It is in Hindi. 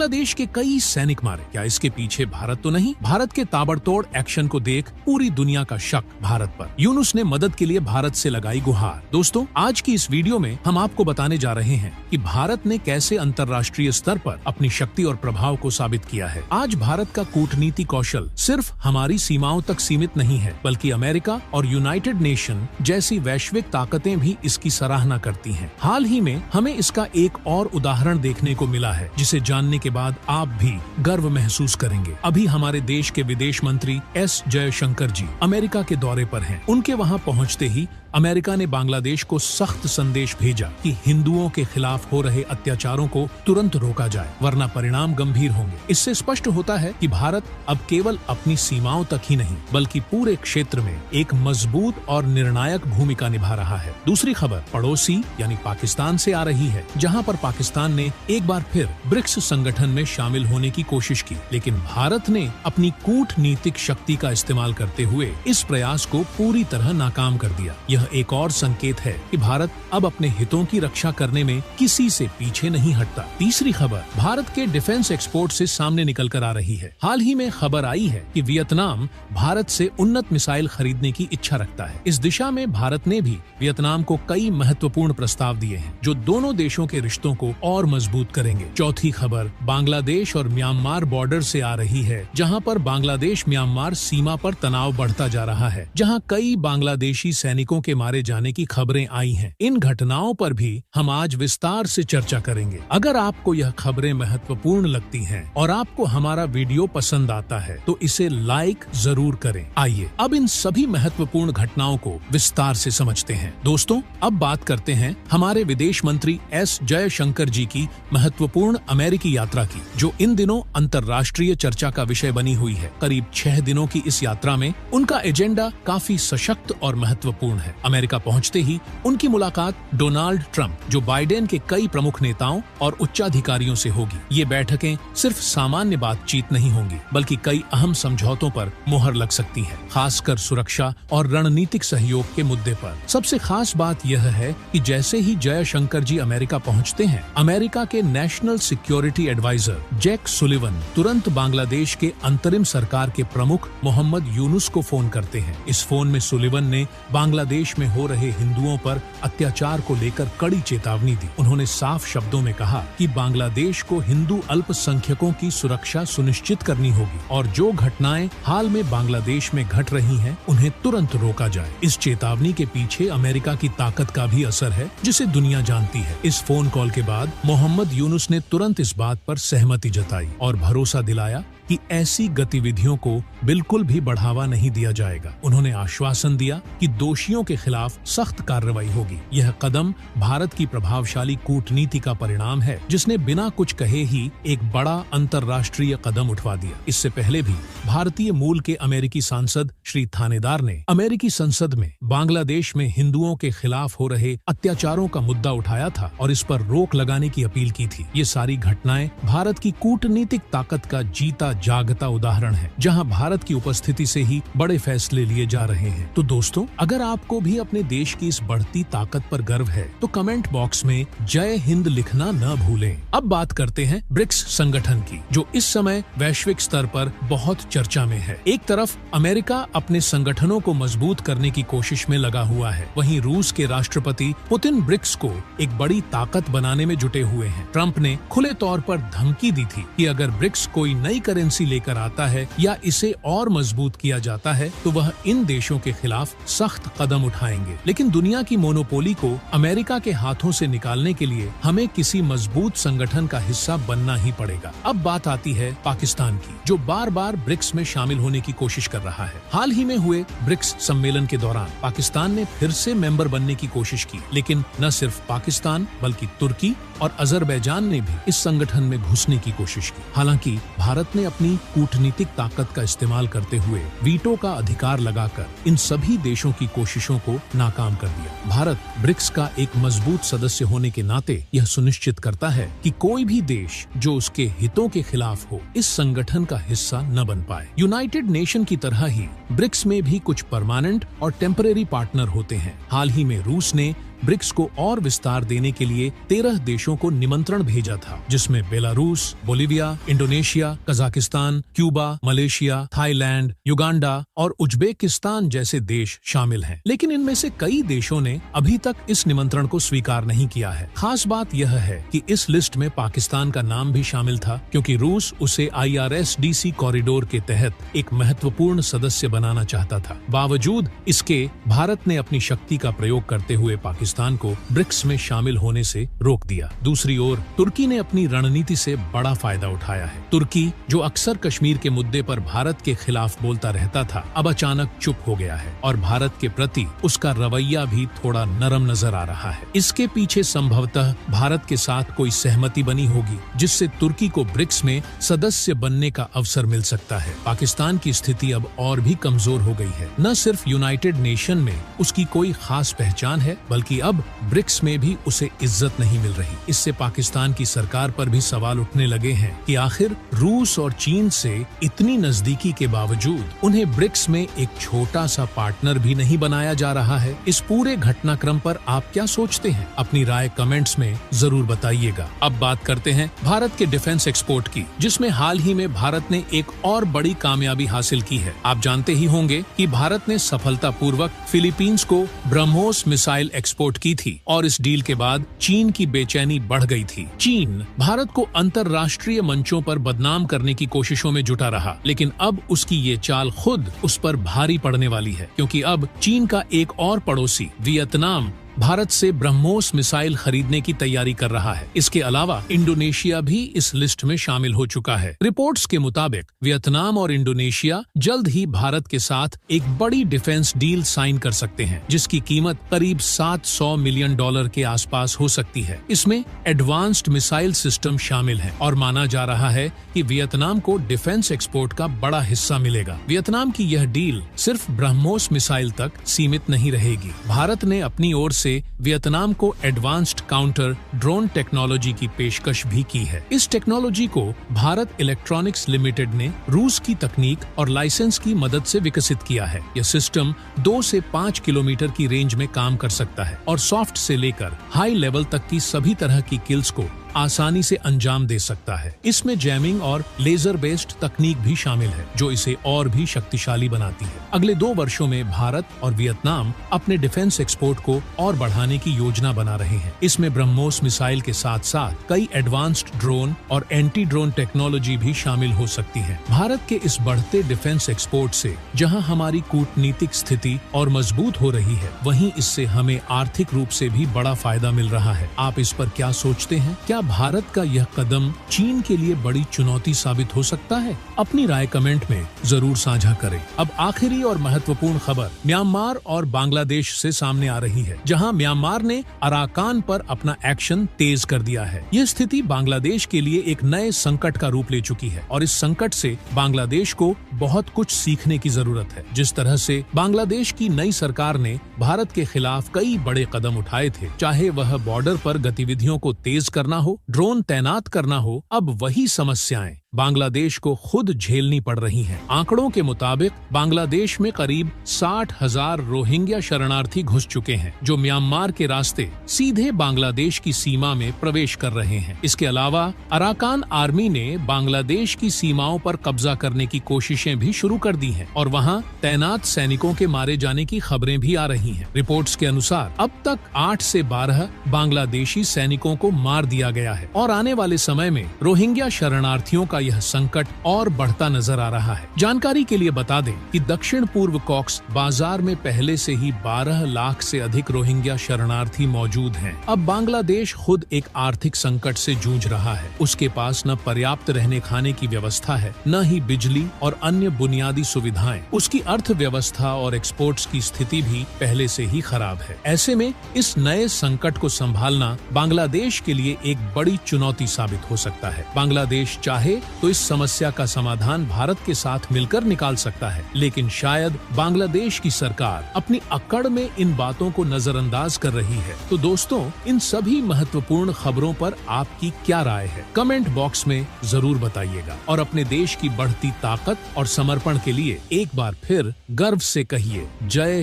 बांग्लादेश के कई सैनिक मारे। क्या इसके पीछे भारत तो नहीं? भारत के ताबड़तोड़ एक्शन को देख पूरी दुनिया का शक भारत पर। यूनुस ने मदद के लिए भारत से लगाई गुहार। दोस्तों, आज की इस वीडियो में हम आपको बताने जा रहे हैं कि भारत ने कैसे अंतर्राष्ट्रीय स्तर पर अपनी शक्ति और प्रभाव को साबित किया है। आज भारत का कूटनीति कौशल सिर्फ हमारी सीमाओं तक सीमित नहीं है, बल्कि अमेरिका और यूनाइटेड नेशन जैसी वैश्विक ताकतें भी इसकी सराहना करती हैं। हाल ही में हमें इसका एक और उदाहरण देखने को मिला है, जिसे जानने के बाद आप भी गर्व महसूस करेंगे। अभी हमारे देश के विदेश मंत्री एस जयशंकर जी अमेरिका के दौरे पर हैं। उनके वहां पहुंचते ही अमेरिका ने बांग्लादेश को सख्त संदेश भेजा कि हिंदुओं के खिलाफ हो रहे अत्याचारों को तुरंत रोका जाए, वरना परिणाम गंभीर होंगे। इससे स्पष्ट होता है कि भारत अब केवल अपनी सीमाओं तक ही नहीं, बल्कि पूरे क्षेत्र में एक मजबूत और निर्णायक भूमिका निभा रहा है। दूसरी खबर पड़ोसी यानी पाकिस्तान से आ रही है, जहां पर पाकिस्तान ने एक बार फिर ब्रिक्स संगठन में शामिल होने की कोशिश की, लेकिन भारत ने अपनी कूटनीतिक शक्ति का इस्तेमाल करते हुए इस प्रयास को पूरी तरह नाकाम कर दिया। यह एक और संकेत है कि भारत अब अपने हितों की रक्षा करने में किसी से पीछे नहीं हटता। तीसरी खबर भारत के डिफेंस एक्सपोर्ट से सामने निकल कर आ रही है। हाल ही में खबर आई है कि वियतनाम भारत से उन्नत मिसाइल खरीदने की इच्छा रखता है। इस दिशा में भारत ने भी वियतनाम को कई महत्वपूर्ण प्रस्ताव दिए हैं, जो दोनों देशों के रिश्तों को और मजबूत करेंगे। चौथी खबर बांग्लादेश और म्यांमार बॉर्डर से आ रही है, जहां पर बांग्लादेश म्यांमार सीमा पर तनाव बढ़ता जा रहा है, जहां कई बांग्लादेशी सैनिकों के मारे जाने की खबरें आई हैं। इन घटनाओं पर भी हम आज विस्तार से चर्चा करेंगे। अगर आपको यह खबरें महत्वपूर्ण लगती हैं और आपको हमारा वीडियो पसंद आता है, तो इसे लाइक जरूर करें। आइए अब इन सभी महत्वपूर्ण घटनाओं को विस्तार से समझते हैं। दोस्तों, अब बात करते हैं हमारे विदेश मंत्री एस जयशंकर जी की महत्वपूर्ण अमेरिकी यात्रा की, जो इन दिनों अंतर्राष्ट्रीय चर्चा का विषय बनी हुई है। करीब 6 दिनों की इस यात्रा में उनका एजेंडा काफी सशक्त और महत्वपूर्ण है। अमेरिका पहुंचते ही उनकी मुलाकात डोनाल्ड ट्रंप, जो बाइडेन के कई प्रमुख नेताओं और उच्चाधिकारियों से होगी। ये बैठकें सिर्फ सामान्य बातचीत नहीं होंगी, बल्कि कई अहम समझौतों पर मुहर लग सकती है, खासकर सुरक्षा और रणनीतिक सहयोग के मुद्दे पर। सबसे खास बात यह है कि जैसे ही जयशंकर जी अमेरिका पहुंचते हैं, अमेरिका के national security adviser Jack Sullivan तुरंत बांग्लादेश के अंतरिम सरकार के प्रमुख मोहम्मद यूनुस को फोन करते हैं। इस फोन में सुलिवन ने बांग्लादेश में हो रहे हिंदुओं पर अत्याचार को लेकर कड़ी चेतावनी दी। उन्होंने साफ शब्दों में कहा कि बांग्लादेश को हिंदू अल्पसंख्यकों की सुरक्षा सुनिश्चित करनी होगी और जो घटनाएं हाल में बांग्लादेश में घट रही हैं, उन्हें तुरंत रोका जाए। इस चेतावनी के पीछे अमेरिका की ताकत का भी असर है, जिसे दुनिया जानती है। इस फोन कॉल के बाद मोहम्मद यूनुस ने तुरंत इस बात पर सहमति जताई और भरोसा दिलाया कि ऐसी गतिविधियों को बिल्कुल भी बढ़ावा नहीं दिया जाएगा। उन्होंने आश्वासन दिया कि दोषियों के खिलाफ सख्त कार्रवाई होगी। यह कदम भारत की प्रभावशाली कूटनीति का परिणाम है, जिसने बिना कुछ कहे ही एक बड़ा अंतर्राष्ट्रीय कदम उठवा दिया। इससे पहले भी भारतीय मूल के अमेरिकी सांसद श्री थानेदार ने अमेरिकी संसद में बांग्लादेश में हिंदुओं के खिलाफ हो रहे अत्याचारों का मुद्दा उठाया था और इस पर रोक लगाने की अपील की थी। ये सारी घटनाएं भारत की कूटनीतिक ताकत का जीता जागता उदाहरण है, जहां भारत की उपस्थिति से ही बड़े फैसले लिए जा रहे हैं। तो दोस्तों, अगर आपको भी अपने देश की इस बढ़ती ताकत पर गर्व है, तो कमेंट बॉक्स में जय हिंद लिखना न भूलें। अब बात करते हैं ब्रिक्स संगठन की, जो इस समय वैश्विक स्तर पर बहुत चर्चा में है। एक तरफ अमेरिका अपने संगठनों को मजबूत करने की कोशिश में लगा हुआ है, वहीं रूस के राष्ट्रपति पुतिन ब्रिक्स को एक बड़ी ताकत बनाने में जुटे हुए हैं। ट्रंप ने खुले तौर पर धमकी दी थी कि अगर ब्रिक्स कोई नई करेंसी लेकर आता है या इसे और मजबूत किया जाता है, तो वह इन देशों के खिलाफ सख्त कदम उठाएंगे। लेकिन दुनिया की मोनोपोली को अमेरिका के हाथों से निकालने के लिए हमें किसी मजबूत संगठन का हिस्सा बनना ही पड़ेगा। अब बात आती है पाकिस्तान की, जो बार बार ब्रिक्स में शामिल होने की कोशिश कर रहा है। हाल ही में हुए ब्रिक्स सम्मेलन के दौरान पाकिस्तान ने फिर से मेंबर बनने की कोशिश की, लेकिन न सिर्फ पाकिस्तान बल्कि तुर्की और अजरबैजान ने भी इस संगठन में घुसने की कोशिश की। हालांकि भारत ने अपनी कूटनीतिक ताकत का इस्तेमाल करते हुए वीटो का अधिकार लगाकर इन सभी देशों की कोशिशों को नाकाम कर दिया। भारत ब्रिक्स का एक मजबूत सदस्य होने के नाते यह सुनिश्चित करता है कि कोई भी देश जो उसके हितों के खिलाफ हो, इस संगठन का हिस्सा न बन पाए। यूनाइटेड नेशन की तरह ही ब्रिक्स में भी कुछ परमानेंट और टेम्परेरी पार्टनर होते हैं। हाल ही में रूस ने ब्रिक्स को और विस्तार देने के लिए 13 देशों को निमंत्रण भेजा था, जिसमें Belarus, Bolivia, Indonesia, Kazakhstan, Cuba, Malaysia, Thailand, Uganda और उज्बेकिस्तान जैसे देश शामिल हैं। लेकिन इनमें से कई देशों ने अभी तक इस निमंत्रण को स्वीकार नहीं किया है। खास बात यह है कि इस लिस्ट में पाकिस्तान का नाम भी शामिल था, क्योंकि रूस उसे IRSDC कॉरिडोर के तहत एक महत्वपूर्ण सदस्य बनाना चाहता था। बावजूद इसके भारत ने अपनी शक्ति का प्रयोग करते हुए पाकिस्तान को ब्रिक्स में शामिल होने से रोक दिया। दूसरी ओर तुर्की ने अपनी रणनीति से बड़ा फायदा उठाया है। तुर्की, जो अक्सर कश्मीर के मुद्दे पर भारत के खिलाफ बोलता रहता था, अब अचानक चुप हो गया है और भारत के प्रति उसका रवैया भी थोड़ा नरम नजर आ रहा है। इसके पीछे संभवतः भारत के साथ कोई सहमति बनी होगी, जिससे तुर्की को ब्रिक्स में सदस्य बनने का अवसर मिल सकता है। पाकिस्तान की स्थिति अब और भी कमजोर हो गई है। न सिर्फ यूनाइटेड नेशन में उसकी कोई खास पहचान है, बल्कि अब ब्रिक्स में भी उसे इज्जत नहीं मिल रही। इससे पाकिस्तान की सरकार पर भी सवाल उठने लगे हैं कि आखिर रूस और चीन से इतनी नजदीकी के बावजूद उन्हें ब्रिक्स में एक छोटा सा पार्टनर भी नहीं बनाया जा रहा है। इस पूरे घटनाक्रम पर आप क्या सोचते हैं? अपनी राय कमेंट्स में जरूर बताइएगा। अब बात करते हैं भारत के डिफेंस एक्सपोर्ट की, जिसमें हाल ही में भारत ने एक और बड़ी कामयाबी हासिल की है। आप जानते ही होंगे कि भारत ने सफलतापूर्वक फिलीपींस को ब्रह्मोस मिसाइल एक्सपोर्ट की थी और इस डील के बाद चीन की बेचैनी बढ़ गई थी। चीन भारत को अंतर्राष्ट्रीय मंचों पर बदनाम करने की कोशिशों में जुटा रहा, लेकिन अब उसकी ये चाल खुद उस पर भारी पड़ने वाली है, क्योंकि अब चीन का एक और पड़ोसी वियतनाम भारत से ब्रह्मोस मिसाइल खरीदने की तैयारी कर रहा है। इसके अलावा इंडोनेशिया भी इस लिस्ट में शामिल हो चुका है। रिपोर्ट्स के मुताबिक वियतनाम और इंडोनेशिया जल्द ही भारत के साथ एक बड़ी डिफेंस डील साइन कर सकते हैं, जिसकी कीमत करीब $700 मिलियन के आसपास हो सकती है। इसमें एडवांस्ड मिसाइल सिस्टम शामिल है और माना जा रहा है कि वियतनाम को डिफेंस एक्सपोर्ट का बड़ा हिस्सा मिलेगा। वियतनाम की यह डील सिर्फ ब्रह्मोस मिसाइल तक सीमित नहीं रहेगी। भारत ने अपनी ओर से वियतनाम को एडवांस्ड काउंटर ड्रोन टेक्नोलॉजी की पेशकश भी की है। इस टेक्नोलॉजी को भारत इलेक्ट्रॉनिक्स लिमिटेड ने रूस की तकनीक और लाइसेंस की मदद से विकसित किया है। यह सिस्टम 2 से 5 किलोमीटर की रेंज में काम कर सकता है और सॉफ्ट से लेकर हाई लेवल तक की सभी तरह की किल्स को आसानी से अंजाम दे सकता है। इसमें जैमिंग और लेजर बेस्ड तकनीक भी शामिल है, जो इसे और भी शक्तिशाली बनाती है। अगले 2 वर्षों में भारत और वियतनाम अपने डिफेंस एक्सपोर्ट को और बढ़ाने की योजना बना रहे हैं। इसमें ब्रह्मोस मिसाइल के साथ साथ कई एडवांस्ड ड्रोन और एंटी ड्रोन टेक्नोलॉजी भी शामिल हो सकती है। भारत के इस बढ़ते डिफेंस एक्सपोर्ट से जहां हमारी कूटनीतिक स्थिति और मजबूत हो रही है, वहीं इससे हमें आर्थिक रूप से भी बड़ा फायदा मिल रहा है। आप इस पर क्या सोचते हैं? क्या भारत का यह कदम चीन के लिए बड़ी चुनौती साबित हो सकता है? अपनी राय कमेंट में जरूर साझा करें। अब आखिरी और महत्वपूर्ण खबर म्यांमार और बांग्लादेश से सामने आ रही है, जहां म्यांमार ने अराकान पर अपना एक्शन तेज कर दिया है। यह स्थिति बांग्लादेश के लिए एक नए संकट का रूप ले चुकी है और इस संकट से बांग्लादेश को बहुत कुछ सीखने की जरूरत है। जिस तरह से बांग्लादेश की नई सरकार ने भारत के खिलाफ कई बड़े कदम उठाए थे, चाहे वह बॉर्डर पर गतिविधियों को तेज करना हो, ड्रोन तैनात करना हो, अब वही समस्याएं बांग्लादेश को खुद झेलनी पड़ रही हैं। आंकड़ों के मुताबिक बांग्लादेश में करीब 60,000 रोहिंग्या शरणार्थी घुस चुके हैं, जो म्यांमार के रास्ते सीधे बांग्लादेश की सीमा में प्रवेश कर रहे हैं। इसके अलावा अराकान आर्मी ने बांग्लादेश की सीमाओं पर कब्जा करने की कोशिशें भी शुरू कर दी हैं और वहां तैनात सैनिकों के मारे जाने की खबरें भी आ रही हैं। रिपोर्ट्स के अनुसार अब तक 8 से 12 बांग्लादेशी सैनिकों को मार दिया गया है और आने वाले समय में रोहिंग्या शरणार्थियों का यह संकट और बढ़ता नजर आ रहा है। जानकारी के लिए बता दें कि दक्षिण पूर्व कॉक्स बाजार में पहले से ही 12 लाख से अधिक रोहिंग्या शरणार्थी मौजूद हैं। अब बांग्लादेश खुद एक आर्थिक संकट से जूझ रहा है। उसके पास न पर्याप्त रहने खाने की व्यवस्था है, न ही बिजली और अन्य बुनियादी सुविधाएं। उसकी अर्थव्यवस्था और एक्सपोर्ट्स की स्थिति भी पहले से ही खराब है। ऐसे में इस नए संकट को संभालना बांग्लादेश के लिए एक बड़ी चुनौती साबित हो सकता है। बांग्लादेश चाहे तो इस समस्या का समाधान भारत के साथ मिलकर निकाल सकता है, लेकिन शायद बांग्लादेश की सरकार अपनी अकड़ में इन बातों को नजरअंदाज कर रही है। तो दोस्तों, इन सभी महत्वपूर्ण खबरों पर आपकी क्या राय है? कमेंट बॉक्स में जरूर बताइएगा और अपने देश की बढ़ती ताकत और समर्पण के लिए एक बार फिर गर्व से कहिए जय